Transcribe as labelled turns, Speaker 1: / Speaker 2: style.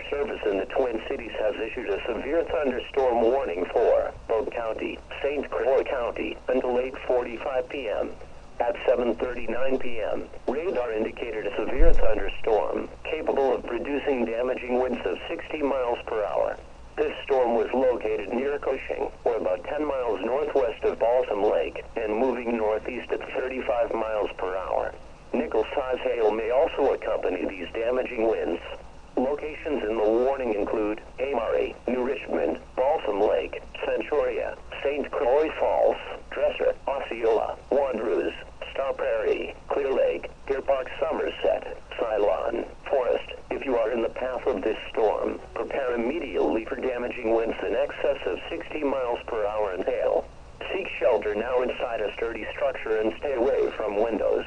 Speaker 1: Service in the Twin Cities has issued a severe thunderstorm warning for Polk County, St. Croix County until 8:45 p.m. At 7:39 p.m., radar indicated a severe thunderstorm capable of producing damaging winds of 60 miles per hour. This storm was located near Cushing, or about 10 miles northwest of Balsam Lake, and moving northeast at 35 miles per hour. Nickel-size hail may also accompany these damaging winds. Locations in the warning include Amory, New Richmond, Balsam Lake, Centuria, St. Croix Falls, Dresser, Osceola, Wanderers, Star Prairie, Clear Lake, Deer Park, Somerset, Ceylon, Forest. If you are in the path of this storm, prepare immediately for damaging winds in excess of 60 miles per hour and hail. Seek shelter now inside a sturdy structure and stay away from windows.